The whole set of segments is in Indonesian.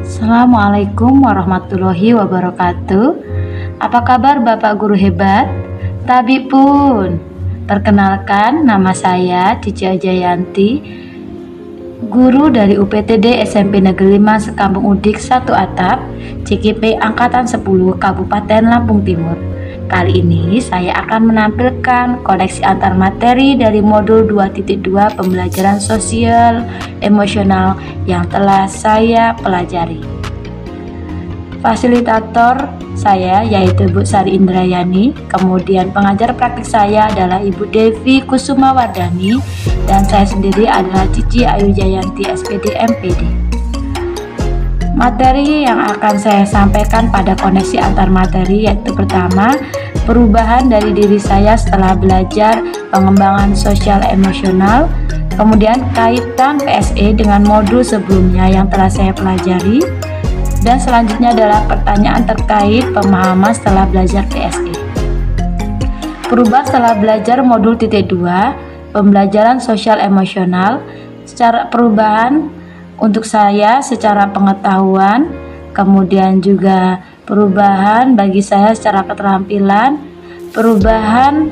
Assalamualaikum warahmatullahi wabarakatuh. Apa kabar Bapak Guru hebat? Tabi pun. Perkenalkan, nama saya Cici Ajayanti, guru dari UPTD SMP Negeri 5 Sekampung Udik 1 Atap, CKP Angkatan 10 Kabupaten Lampung Timur. Kali ini saya akan menampilkan koneksi antar materi dari modul 2.2 pembelajaran sosial emosional yang telah saya pelajari. Fasilitator saya yaitu Bu Sari Indrayani, kemudian pengajar praktik saya adalah Ibu Devi Kusuma Wardani, dan saya sendiri adalah Cici Ayu Jayanti SPD MPD. Materi yang akan saya sampaikan pada koneksi antar materi yaitu pertama, perubahan dari diri saya setelah belajar pengembangan sosial emosional, kemudian kaitan PSE dengan modul sebelumnya yang telah saya pelajari, dan selanjutnya adalah pertanyaan terkait pemahaman setelah belajar PSE. Perubahan setelah belajar modul titik 2 pembelajaran sosial emosional, secara perubahan untuk saya secara pengetahuan, kemudian juga perubahan bagi saya secara keterampilan, perubahan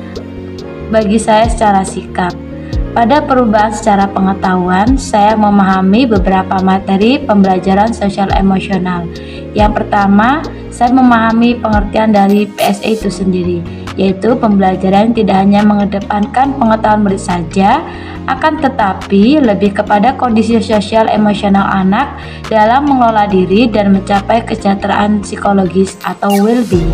bagi saya secara sikap. Pada perubahan secara pengetahuan, saya memahami beberapa materi pembelajaran sosial emosional. Yang pertama, saya memahami pengertian dari PSE itu sendiri, yaitu pembelajaran yang tidak hanya mengedepankan pengetahuan murid saja, akan tetapi lebih kepada kondisi sosial emosional anak dalam mengelola diri dan mencapai kesejahteraan psikologis atau well-being.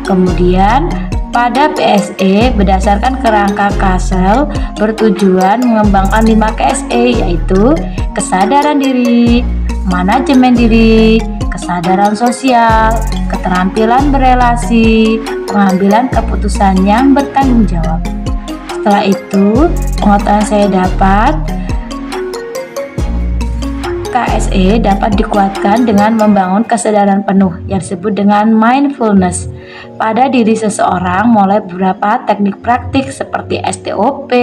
Kemudian, pada PSE berdasarkan kerangka Kasel bertujuan mengembangkan 5 KSE, yaitu kesadaran diri, manajemen diri, kesadaran sosial, keterampilan berelasi, pengambilan keputusan yang bertanggung jawab. Setelah itu, pengetahuan saya dapat KSE dapat dikuatkan dengan membangun kesadaran penuh yang disebut dengan mindfulness pada diri seseorang, mulai beberapa teknik praktik seperti STOP,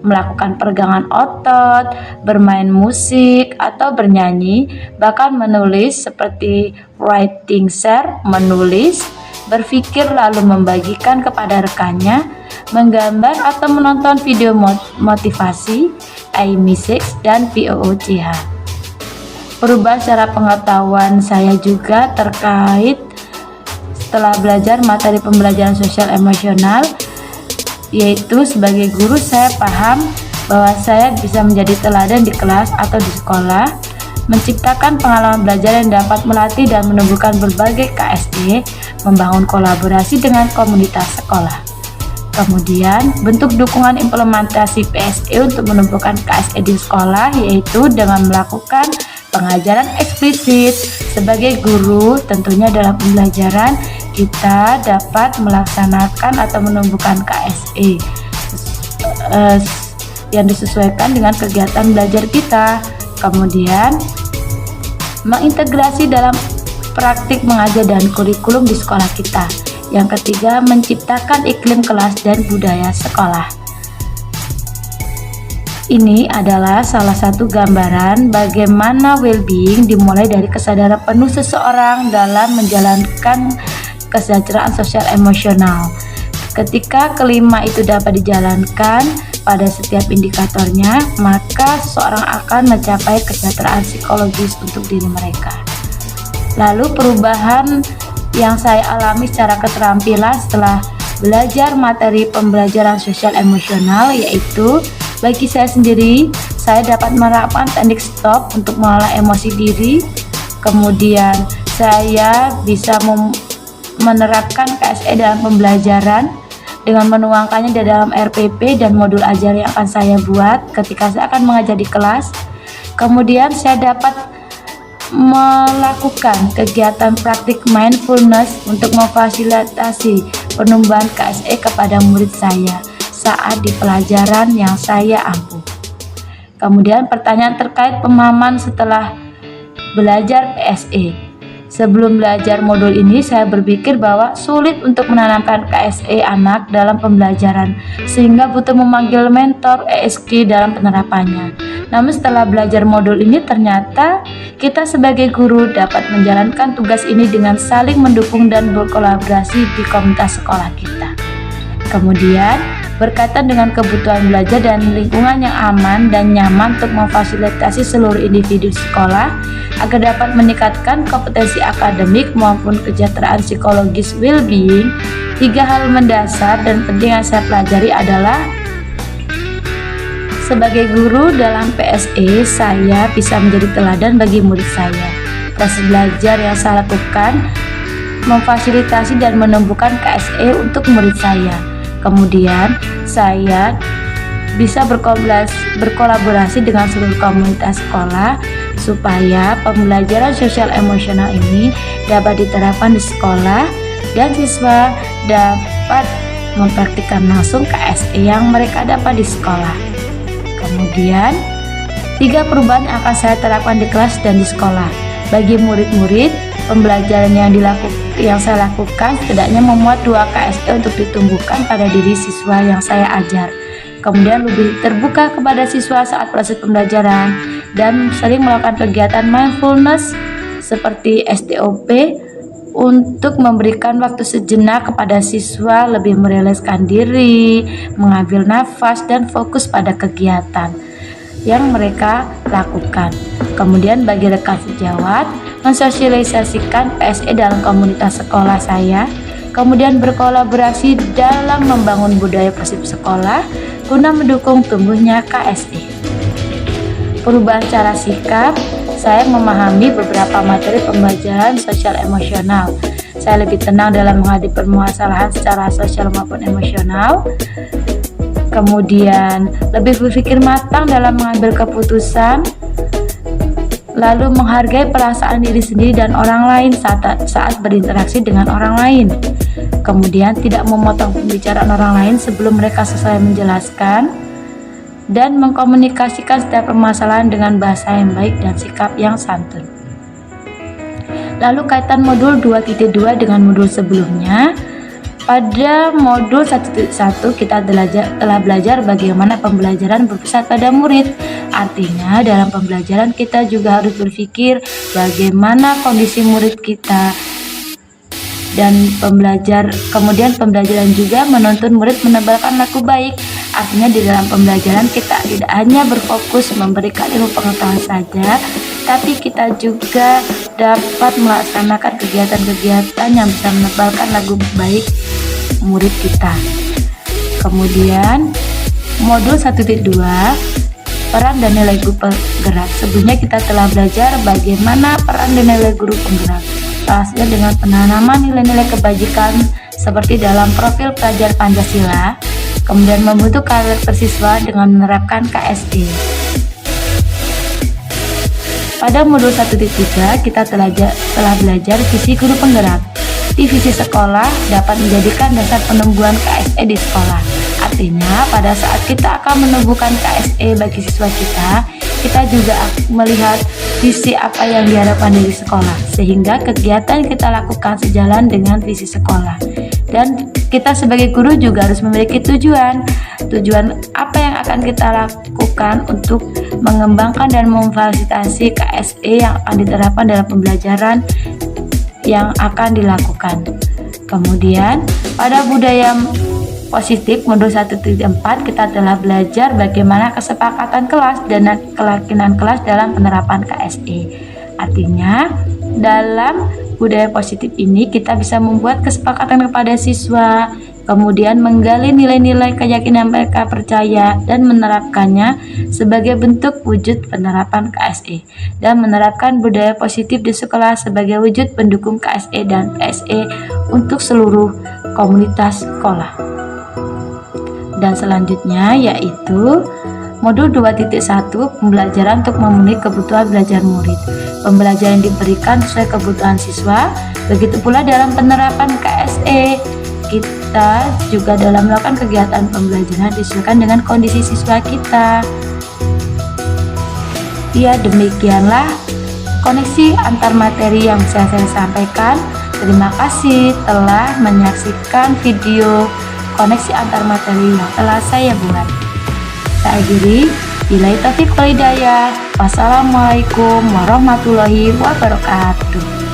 melakukan peregangan otot, bermain musik atau bernyanyi, bahkan menulis seperti writing share, menulis, berpikir lalu membagikan kepada rekannya, menggambar atau menonton video motivasi, iMessage, dan VOOCH. Perubahan secara pengetahuan saya juga terkait setelah belajar materi pembelajaran sosial emosional, yaitu sebagai guru saya paham bahwa saya bisa menjadi teladan di kelas atau di sekolah, menciptakan pengalaman belajar yang dapat melatih dan menumbuhkan berbagai KSE, membangun kolaborasi dengan komunitas sekolah. Kemudian, bentuk dukungan implementasi PSE untuk menumbuhkan KSE di sekolah yaitu dengan melakukan pengajaran eksplisit. Sebagai guru, tentunya dalam pembelajaran kita dapat melaksanakan atau menumbuhkan KSE yang disesuaikan dengan kegiatan belajar kita. Kemudian, mengintegrasi dalam praktik mengajar dan kurikulum di sekolah kita. Yang ketiga, menciptakan iklim kelas dan budaya sekolah. Ini adalah salah satu gambaran bagaimana well-being dimulai dari kesadaran penuh seseorang dalam menjalankan kesejahteraan sosial emosional. Ketika kelima itu dapat dijalankan pada setiap indikatornya, maka seseorang akan mencapai kesejahteraan psikologis untuk diri mereka. Lalu perubahan yang saya alami secara keterampilan setelah belajar materi pembelajaran sosial emosional yaitu bagi saya sendiri, saya dapat menerapkan teknik stop untuk mengelola emosi diri. Kemudian saya bisa menerapkan KSE dalam pembelajaran dengan menuangkannya di dalam RPP dan modul ajar yang akan saya buat ketika saya akan mengajar di kelas. Kemudian saya dapat melakukan kegiatan praktik mindfulness untuk memfasilitasi penumbuhan KSE kepada murid saya saat di pelajaran yang saya ampuh. Kemudian pertanyaan terkait pemahaman setelah belajar PSE. Sebelum belajar modul ini, saya berpikir bahwa sulit untuk menanamkan KSE anak dalam pembelajaran, sehingga butuh memanggil mentor ESG dalam penerapannya. Namun setelah belajar modul ini, ternyata kita sebagai guru dapat menjalankan tugas ini dengan saling mendukung dan berkolaborasi di komunitas sekolah kita. Kemudian, berkaitan dengan kebutuhan belajar dan lingkungan yang aman dan nyaman untuk memfasilitasi seluruh individu sekolah agar dapat meningkatkan kompetensi akademik maupun kesejahteraan psikologis well-being, 3 hal mendasar dan penting yang saya pelajari adalah: sebagai guru dalam PSE, saya bisa menjadi teladan bagi murid saya. Proses belajar yang saya lakukan memfasilitasi dan menumbuhkan KSE untuk murid saya. Kemudian, saya bisa berkolaborasi dengan seluruh komunitas sekolah supaya pembelajaran sosial emosional ini dapat diterapkan di sekolah dan siswa dapat mempraktikkan langsung KSE yang mereka dapat di sekolah. Kemudian, 3 perubahan yang akan saya terapkan di kelas dan di sekolah. Bagi murid-murid, pembelajaran yang saya lakukan setidaknya memuat 2 KSE untuk ditumbuhkan pada diri siswa yang saya ajar. Kemudian lebih terbuka kepada siswa saat proses pembelajaran dan sering melakukan kegiatan mindfulness seperti STOP untuk memberikan waktu sejenak kepada siswa lebih merilekskan diri, mengambil nafas dan fokus pada kegiatan yang mereka lakukan. Kemudian bagi rekan sejawat, mensosialisasikan PSE dalam komunitas sekolah saya, kemudian berkolaborasi dalam membangun budaya positif sekolah guna mendukung tumbuhnya KSE. Perubahan cara sikap, saya memahami beberapa materi pembelajaran sosial emosional. Saya lebih tenang dalam menghadapi permasalahan secara sosial maupun emosional. Kemudian lebih berpikir matang dalam mengambil keputusan, lalu menghargai perasaan diri sendiri dan orang lain saat berinteraksi dengan orang lain. Kemudian tidak memotong pembicaraan orang lain sebelum mereka selesai menjelaskan, dan mengkomunikasikan setiap permasalahan dengan bahasa yang baik dan sikap yang santun. Lalu kaitan modul 2.2 dengan modul sebelumnya. Pada modul 1.1 kita telah belajar bagaimana pembelajaran berpusat pada murid. Artinya dalam pembelajaran kita juga harus berpikir bagaimana kondisi murid kita, dan kemudian pembelajaran juga menuntun murid menebalkan laku baik. Artinya di dalam pembelajaran kita tidak hanya berfokus memberikan ilmu pengetahuan saja, tapi kita juga dapat melaksanakan kegiatan-kegiatan yang bisa menebalkan laku baik murid kita. Kemudian modul 1.2, peran dan nilai guru penggerak. Sebelumnya kita telah belajar bagaimana peran dan nilai guru penggerak, salah satunya dengan penanaman nilai-nilai kebajikan seperti dalam profil pelajar Pancasila, kemudian membentuk karakter siswa dengan menerapkan KSE. Pada modul 1.3 kita telah belajar visi guru penggerak. Di visi sekolah dapat menjadikan dasar penumbuhan KSE di sekolah. Artinya pada saat kita akan menumbuhkan KSE bagi siswa kita juga melihat visi apa yang diharapkan dari sekolah, sehingga kegiatan kita lakukan sejalan dengan visi sekolah. Dan kita sebagai guru juga harus memiliki tujuan apa yang akan kita lakukan untuk mengembangkan dan memfasilitasi KSE yang akan diterapkan dalam pembelajaran yang akan dilakukan. Kemudian pada budaya positif modul 1.4 kita telah belajar bagaimana kesepakatan kelas dan keyakinan kelas dalam penerapan KSE. Artinya dalam budaya positif ini kita bisa membuat kesepakatan kepada siswa, kemudian menggali nilai-nilai keyakinan mereka percaya dan menerapkannya sebagai bentuk wujud penerapan KSE, dan menerapkan budaya positif di sekolah sebagai wujud pendukung KSE dan PSE untuk seluruh komunitas sekolah. Dan selanjutnya yaitu modul 2.1, pembelajaran untuk memenuhi kebutuhan belajar murid. Pembelajaran diberikan sesuai kebutuhan siswa. Begitu pula dalam penerapan KSE, kita juga dalam melakukan kegiatan pembelajaran disesuaikan dengan kondisi siswa kita. Ya, demikianlah koneksi antar materi yang bisa saya sampaikan. Terima kasih telah menyaksikan video koneksi antar materi yang telah saya buat. Saya akhiri, billahi taufiq wal hidayah. Wassalamualaikum warahmatullahi wabarakatuh.